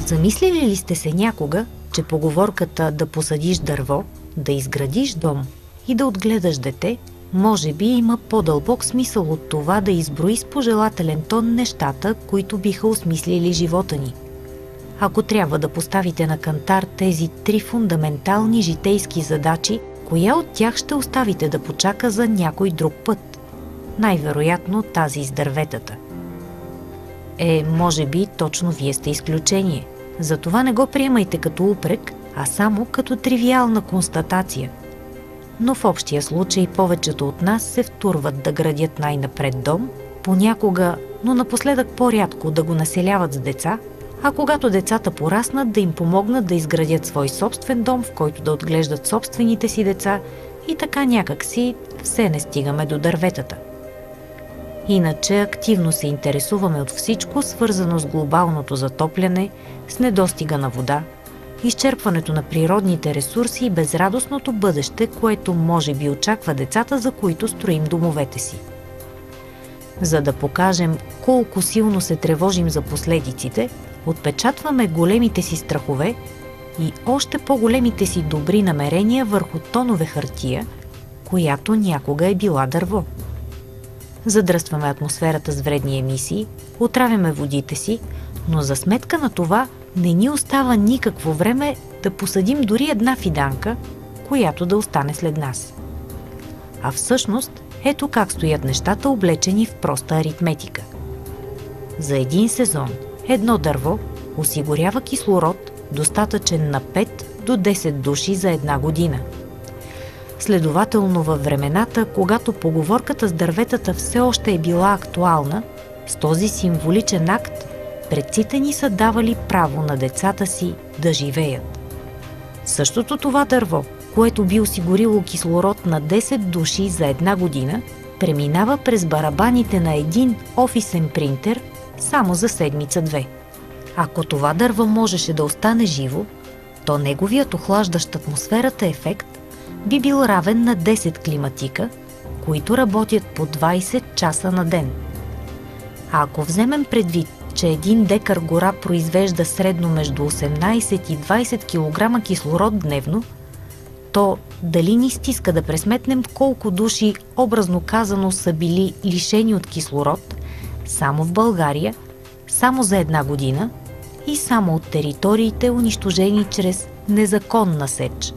Замислили ли сте се някога, че поговорката да посадиш дърво, да изградиш дом и да отгледаш дете, може би има по-дълбок смисъл от това да изброи с пожелателен тон нещата, които биха осмислили живота ни? Ако трябва да поставите на кантар тези 3 фундаментални житейски задачи, коя от тях ще оставите да почака за някой друг път? Най-вероятно тази с дърветата. Може би точно вие сте изключение. Затова не го приемайте като упрек, а само като тривиална констатация. Но в общия случай повечето от нас се втурват да градят най-напред дом, понякога, но напоследък по-рядко да го населяват с деца, а когато децата пораснат, да им помогнат да изградят свой собствен дом, в който да отглеждат собствените си деца, и така някакси все не стигаме до дърветата. Иначе активно се интересуваме от всичко, свързано с глобалното затопляне, с недостига на вода, изчерпването на природните ресурси и безрадостното бъдеще, което може би очаква децата, за които строим домовете си. За да покажем колко силно се тревожим за последиците, отпечатваме големите си страхове и още по-големите си добри намерения върху тонове хартия, която някога е била дърво. Задръстваме атмосферата с вредни емисии, отравяме водите си, но за сметка на това не ни остава никакво време да посадим дори една фиданка, която да остане след нас. А всъщност, ето как стоят нещата, облечени в проста аритметика. За един сезон едно дърво осигурява кислород, достатъчен на 5 до 10 души за една година. Следователно, във времената, когато поговорката с дърветата все още е била актуална, с този символичен акт предците ни са давали право на децата си да живеят. Същото това дърво, което би осигурило кислород на 10 души за една година, преминава през барабаните на един офисен принтер само за седмица-две. Ако това дърво можеше да остане живо, то неговият охлаждащ атмосферата ефект би бил равен на 10 климатика, които работят по 20 часа на ден. А ако вземем предвид, че 1 декар гора произвежда средно между 18 и 20 кг кислород дневно, то дали ни стиска да пресметнем колко души, образно казано, са били лишени от кислород само в България, само за една година и само от териториите, унищожени чрез незаконна сеч.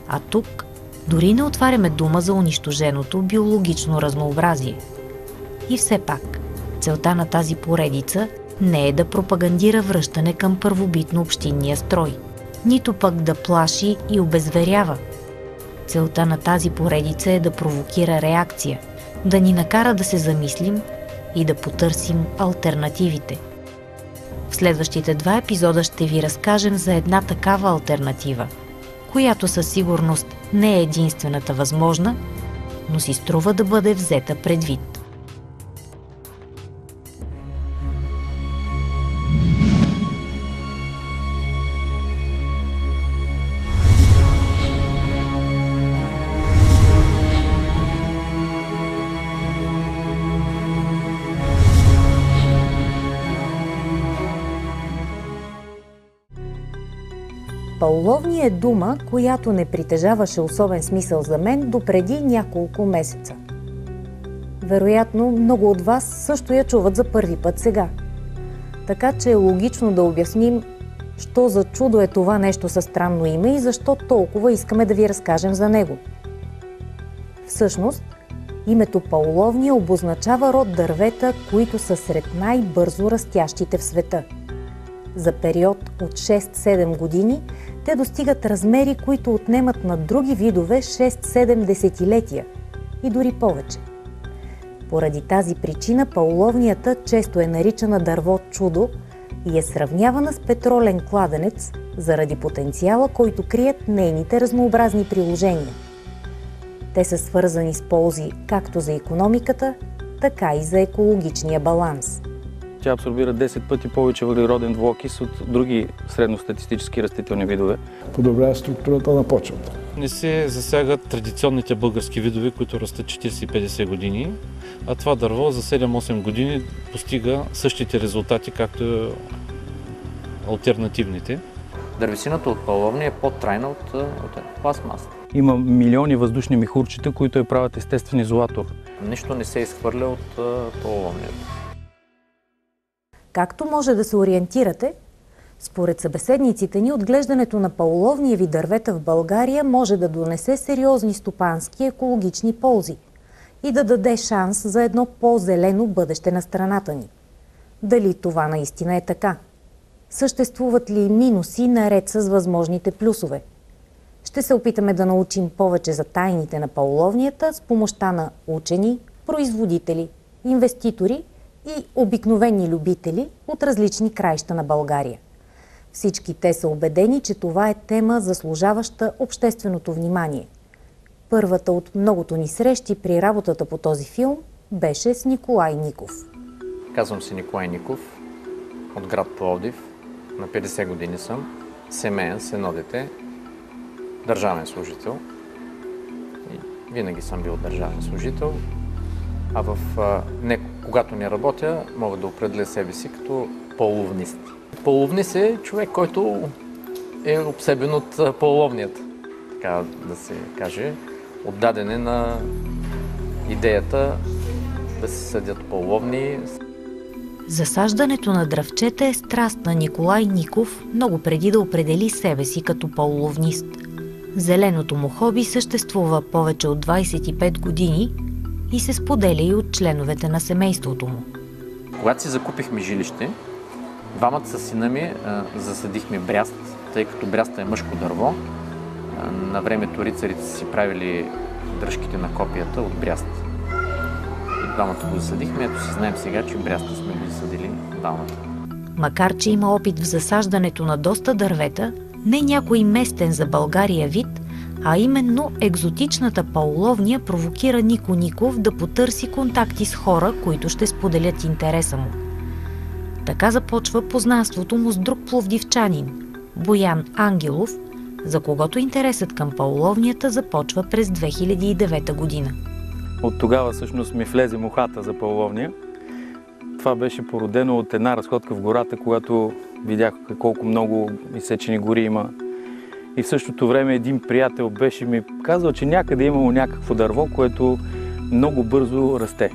А тук дори не отваряме дума за унищоженото биологично разнообразие. И все пак, целта на тази поредица не е да пропагандира връщане към първобитно общинния строй, нито пък да плаши и обезверява. Целта на тази поредица е да провокира реакция, да ни накара да се замислим и да потърсим алтернативите. В следващите 2 епизода ще ви разкажем за една такава алтернатива, която със сигурност не е единствената възможна, но си струва да бъде взета предвид. Пауловния е дума, която не притежаваше особен смисъл за мен допреди няколко месеца. Вероятно, много от вас също я чуват за първи път сега. Така че е логично да обясним, що за чудо е това нещо със странно име и защо толкова искаме да ви разкажем за него. Всъщност, името Пауловния обозначава род дървета, които са сред най-бързо растящите в света. За период от 6-7 години те достигат размери, които отнемат на други видове 6-7 десетилетия и дори повече. Поради тази причина пауловнията често е наричана дърво чудо и е сравнявана с петролен кладенец заради потенциала, който крият нейните разнообразни приложения. Те са свързани с ползи както за икономиката, така и за екологичния баланс. Тя абсорбира 10 пъти повече въглероден двуокис от други средностатистически растителни видове. Подобрява структурата на почвата. Не се засягат традиционните български видове, които растат 40-50 години, а това дърво за 7-8 години постига същите резултати, както алтернативните. Дървесината от паловния е по-трайна от пластмаса. Има милиони въздушни мехурчета, които я правят естествен изолатор. Нищо не се изхвърля от паловнията. Както може да се ориентирате, според събеседниците ни, отглеждането на пауловниеви дървета в България може да донесе сериозни стопански и екологични ползи и да даде шанс за едно по-зелено бъдеще на страната ни. Дали това наистина е така? Съществуват ли минуси наред с възможните плюсове? Ще се опитаме да научим повече за тайните на пауловнията с помощта на учени, производители, инвеститори и обикновени любители от различни краища на България. Всички те са убедени, че това е тема, заслужаваща общественото внимание. Първата от многото ни срещи при работата по този филм беше с Николай Ников. Казвам се Николай Ников, от град Пловдив. На 50 години съм, семеен, с едно дете, държавен служител. И винаги съм бил държавен служител, а когато не работя, мога да определя себе си като пауловнист. Пауловнист е човек, който е обсебен от пауловнията, така да се каже, отдаден е на идеята да се съдят пауловни. Засаждането на дръвчета е страст на Николай Ников много преди да определи себе си като пауловнист. Зеленото му хоби съществува повече от 25 години и се споделя и от членовете на семейството му. Когато си закупихме жилище, двамата със сина ми засадихме бряст, тъй като бряста е мъжко дърво. На времето рицарите си правили дръжките на копията от бряст. И двамата го засадихме, ето си знаем сега, че бряста сме го засадили двамата. Макар че има опит в засаждането на доста дървета, не някой местен за България вид, а именно екзотичната пауловния провокира Нико Ников да потърси контакти с хора, които ще споделят интереса му. Така започва познанството му с друг пловдивчанин – Боян Ангелов, за когото интересът към пауловнията започва през 2009 година. От тогава всъщност ми влезе мухата за пауловния. Това беше породено от една разходка в гората, когато видях колко много изсечени гори има. И в същото време един приятел беше ми казал, че някъде имало някакво дърво, което много бързо расте.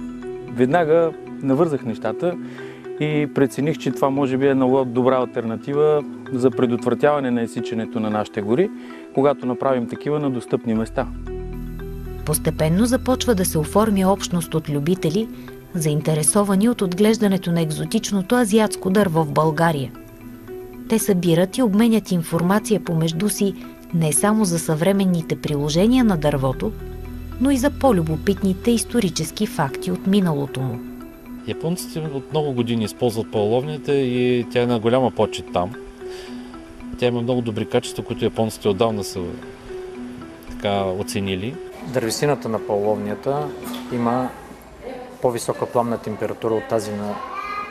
Веднага навързах нещата и прецених, че това може би е много добра алтернатива за предотвратяване на изсичането на нашите гори, когато направим такива на достъпни места. Постепенно започва да се оформи общност от любители, заинтересовани от отглеждането на екзотичното азиатско дърво в България. Те събират и обменят информация помежду си не само за съвременните приложения на дървото, но и за по-любопитните исторически факти от миналото му. Японците от много години използват пауловнията и тя е на голяма почет там. Тя има много добри качества, които японците отдавна са оценили. Дървесината на пауловнията има по-висока пламна температура от тази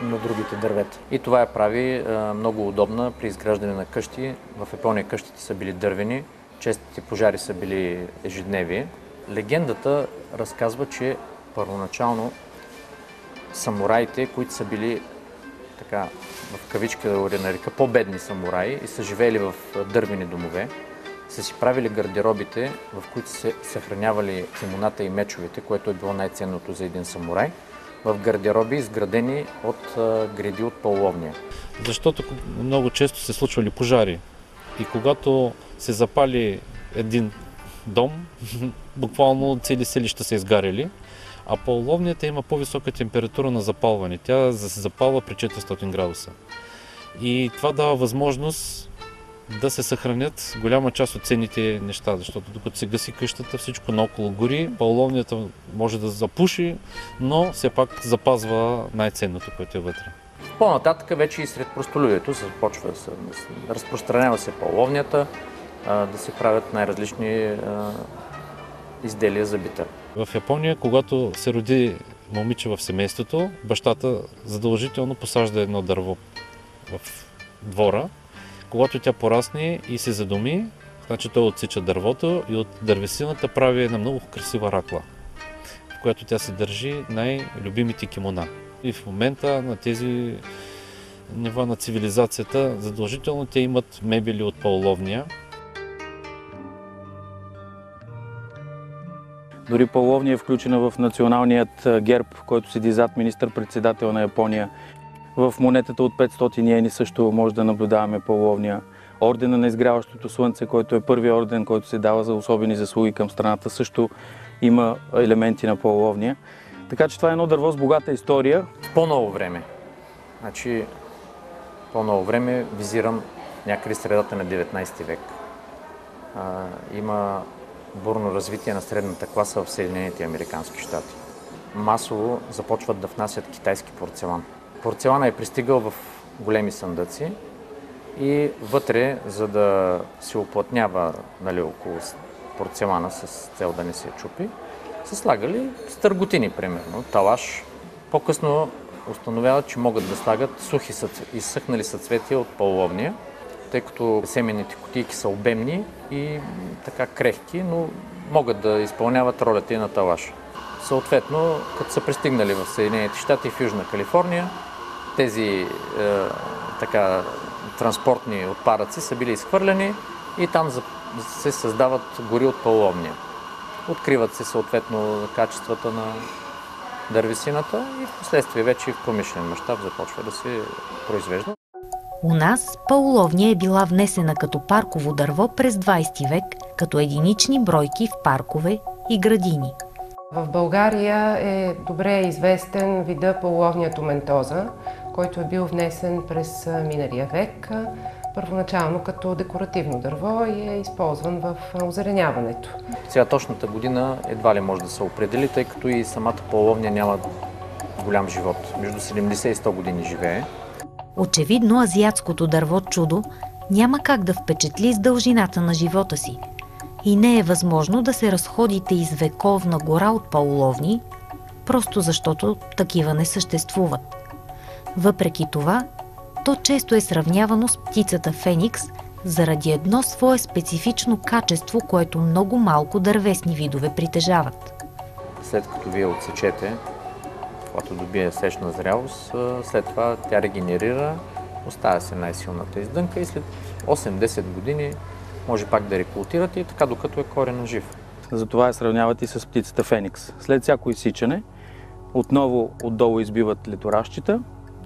на другите дървета. И това я прави много удобна при изграждане на къщи. В Япония къщите са били дървени, честите пожари са били ежедневие. Легендата разказва, че първоначално самураите, които са били така, в кавичка да нарека, по-бедни самураи и са живеели в дървени домове, са си правили гардеробите, в които се съхранявали кимоната и мечовете, което е било най-ценното за един самурай, в гардероби, изградени от греди от пауловния. Защото много често се случвали пожари и когато се запали един дом, буквално цели селища са изгаряли, а пауловнията има по-висока температура на запалване. Тя се запалва при 400 градуса. И това дава възможност да се съхранят голяма част от ценните неща, защото докато се гаси къщата, всичко наоколо гори, пауловнията може да запуши, но все пак запазва най-ценното, което е вътре. По-нататък вече и сред простолюдието започва да се разпространява се пауловнията, да се правят най-различни изделия за бита. В Япония, когато се роди момиче в семейството, бащата задължително посажда едно дърво в двора. Когато тя порасне и се задуми, значи той отсича дървото и от дървесината прави една много красива ракла, в която тя се държи най-любимите кимона. И в момента на тези нива на цивилизацията, задължително те имат мебели от пауловния. Дори пауловния е включена в националният герб, който седи зад министър-председател на Япония. В монетата от 500 йени също може да наблюдаваме пауловния. Ордена на изгряващото слънце, който е първият орден, който се дава за особени заслуги към страната, също има елементи на пауловния. Така че това е едно дърво с богата история. В по-ново време, значи по-ново време визирам някъде средата на 19 век. Има бурно развитие на средната класа в Съединените американски щати. Масово започват да внасят китайски порцелан. Порцелана е пристигал в големи съндъци и вътре, за да се уплътнява около порцелана с цел да не се чупи, са слагали стърготини, примерно, талаш. По-късно установяват, че могат да слагат сухи изсъхнали съцветия от пауловния, тъй като семенните кутийки са обемни и така крехки, но могат да изпълняват ролята и на талаш. Съответно, като са пристигнали в Съединените щати и в Южна Калифорния, тези транспортни отпадъци са били изхвърляни и там се създават гори от пауловния. Откриват се съответно качествата на дървесината и в последствие вече в промишлен мащаб започва да се произвежда. У нас пауловния е била внесена като парково дърво през 20 век, като единични бройки в паркове и градини. В България е добре известен вида пауловния томентоза, който е бил внесен през миналия век, първоначално като декоративно дърво и е използван в озеленяването. Сега точната година едва ли може да се определи, тъй като и самата пауловния няма голям живот. Между 70 и 100 години живее. Очевидно азиатското дърво чудо няма как да впечатли с дължината на живота си. И не е възможно да се разходите из вековна гора от пауловни, просто защото такива не съществуват. Въпреки това, то често е сравнявано с птицата феникс заради едно свое специфично качество, което много малко дървесни видове притежават. След като вие отсечете, когато добие сечна зрялост, след това тя регенерира, оставя се най-силната издънка и след 8-10 години може пак да рекултирате и така докато е коренът жив. Затова я сравняват и с птицата феникс. След всяко изсичане, отново отдолу избиват леторазчета,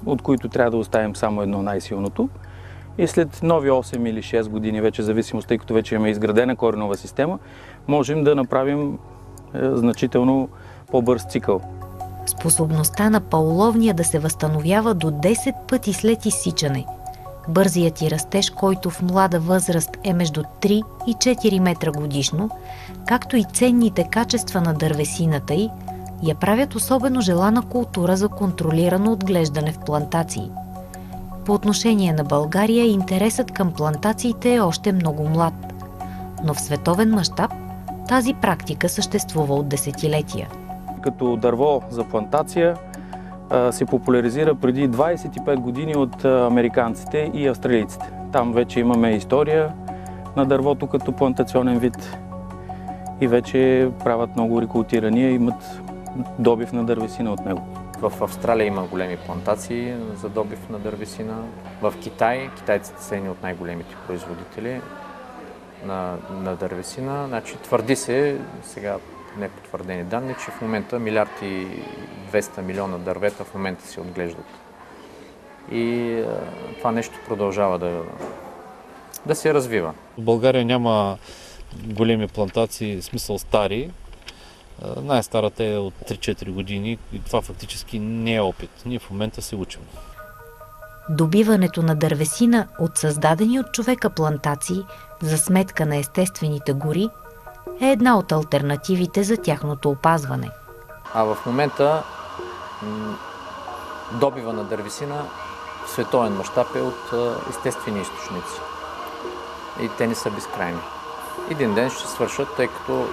от които трябва да оставим само едно най-силното. И след нови 8 или 6 години, вече зависимост, тъй като вече имаме изградена коренова система, можем да направим значително по-бърз цикъл. Способността на пауловния да се възстановява до 10 пъти след изсичане. Бързият и растеж, който в млада възраст е между 3 и 4 метра годишно, както и ценните качества на дървесината й, я правят особено желана култура за контролирано отглеждане в плантации. По отношение на България интересът към плантациите е още много млад, но в световен мащаб тази практика съществува от десетилетия. Като дърво за плантация се популяризира преди 25 години от американците и австралийците. Там вече имаме история на дървото като плантационен вид и вече правят много рекултирания, имат добив на дървесина от него. В Австралия има големи плантации за добив на дървесина. В Китай, китайците са едни от най-големите производители на дървесина. Значи, твърди се, сега непотвърдени данни, че в момента 1 милиард и 200 милиона дървета в момента се отглеждат. И това нещо продължава да се развива. В България няма големи плантации, в смисъл стари. Най-старата е от 3-4 години и това фактически не е опит. Ние в момента се учим. Добиването на дървесина от създадени от човека плантации за сметка на естествените гори е една от алтернативите за тяхното опазване. А в момента добива на дървесина в световен мащаб е от естествени източници. И те не са безкрайни. Един ден ще свършат, тъй като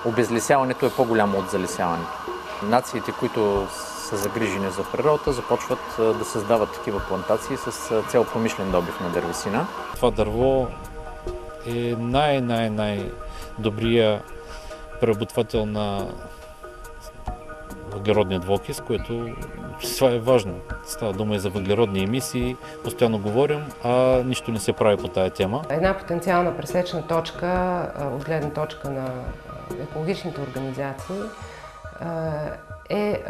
обезлесяването е по-голямо от залесяването. Нациите, които са загрижени за природата, започват да създават такива плантации с цел промишлен добив на дървесина. Това дърво е най-добрия преработвател на въглеродния двуокис, което това е важно. Става дума и за въглеродни емисии, постоянно говорим, а нищо не се прави по тая тема. Една потенциална пресечна точка от гледна точка на екологичните организации е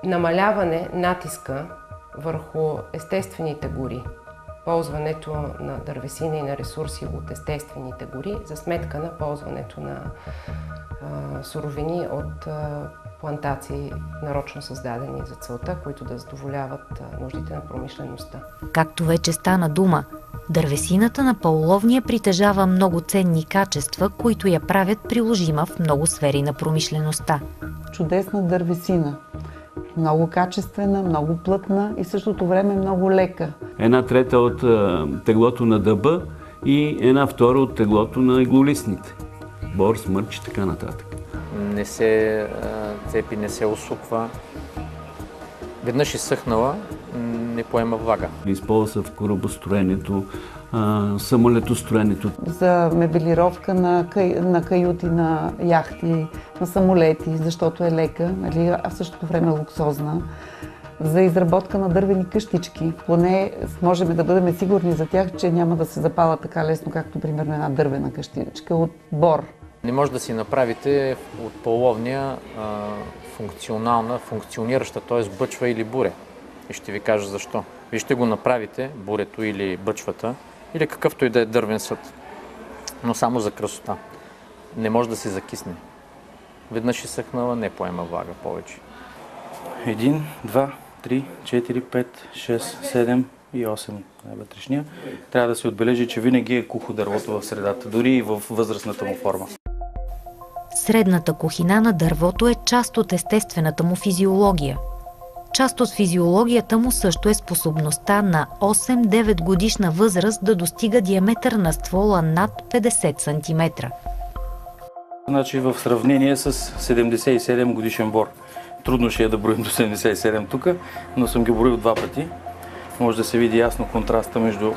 намаляване натиска върху естествените гори. Ползването на дървесина и на ресурси от естествените гори за сметка на ползването на суровини от плантации, нарочно създадени за целта, които да задоволяват нуждите на промишлеността. Както вече стана дума, дървесината на пауловния притежава много ценни качества, които я правят приложима в много сфери на промишлеността. Чудесна дървесина. Много качествена, много плътна и в същото време много лека. 1/3 от теглото на дъба и 1/2 от теглото на иглолистните. Бор, смърч и така нататък. Не се цепи, не се усуква. Веднъж изсъхнала, не поема влага. Използва се в корабостроенето, самолетостроенето. За мебелировка на каюти, на яхти, на самолети, защото е лека, а в същото време луксозна. За изработка на дървени къщички. Поне можем да бъдем сигурни за тях, че няма да се запала така лесно, както примерно една дървена къщичка от бор. Не може да си направите от пауловния функционална, функционираща, т.е. бъчва или буре. И ще ви кажа защо. Вие ще го направите, бурето или бъчвата, или какъвто и да е дървен съд, но само за красота. Не може да се закисне. Веднъж изсъхнала, не поема влага повече. 1, 2, 3, 4, 5, 6, 7 и 8 вътрешния. Трябва да се отбележи, че винаги е кухо дървото в средата, дори и в възрастната му форма. Средната кухина на дървото е част от естествената му физиология. Част от физиологията му също е способността на 8-9 годишна възраст да достига диаметър на ствола над 50 см. Значи в сравнение с 77 годишен бор. Трудно ще е да броим до 77 тук, но съм ги броил 2 пъти. Може да се види ясно контраста между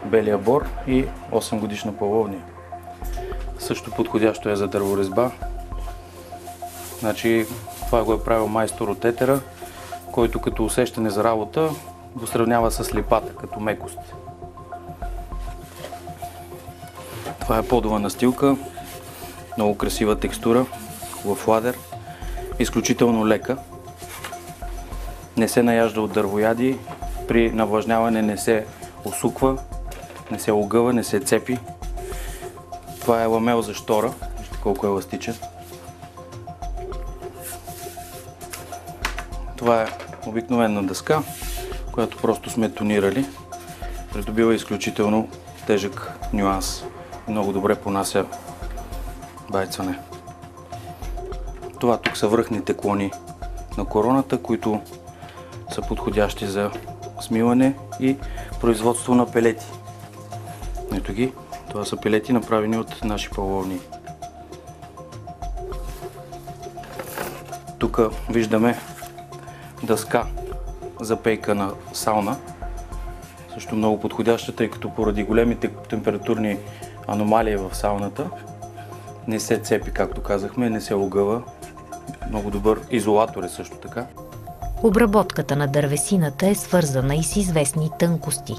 белия бор и 8 годишна пауловния. Също подходящо е за дърворезба. Значи, това го е правил майстор от Етера, който като усещане за работа го сравнява с липата, като мекост. Това е подова настилка, много красива текстура, хубав ладер, изключително лека. Не се наяжда от дървояди, при навлажняване не се усуква, не се огъва, не се цепи. Това е ламел за щора, вижте колко е еластичен. Това е обикновена дъска, която просто сме тонирали. Придобива изключително тежък нюанс. Много добре понася байцане. Това тук са връхните клони на короната, които са подходящи за смиване и производство на пелети. Ето ги. Това са пелети, направени от наши пауловни. Тук виждаме дъска за пейка на сауна. Също много подходяща, тъй като поради големите температурни аномалии в сауната не се цепи, както казахме, не се огъва. Много добър изолатор е също така. Обработката на дървесината е свързана и с известни тънкости.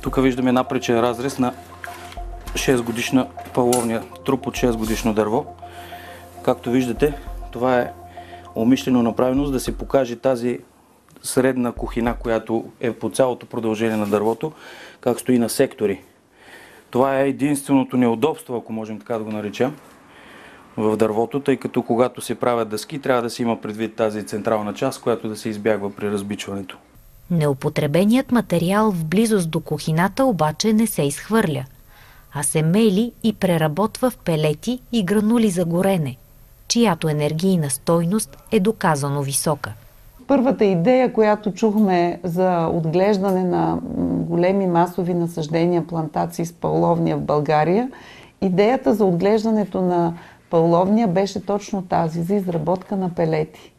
Тук виждаме напречен разрез на 6 годишна пауловния труп от 6 годишно дърво. Както виждате, това е умишлено направено, за да се покаже тази средна кухина, която е по цялото продължение на дървото, как стои на сектори. Това е единственото неудобство, ако можем така да го наречем, в дървото, тъй като когато се правят дъски, трябва да се има предвид тази централна част, която да се избягва при разбичването. Неупотребеният материал в близост до кухината обаче не се изхвърля, а се мели и преработва в пелети и гранули за горене, чиято енергийна стойност е доказано висока. Първата идея, която чухме за отглеждане на големи масови насаждения, плантации с пауловния в България, идеята за отглеждането на пауловния беше точно тази, за изработка на пелети.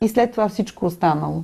И след това всичко останало.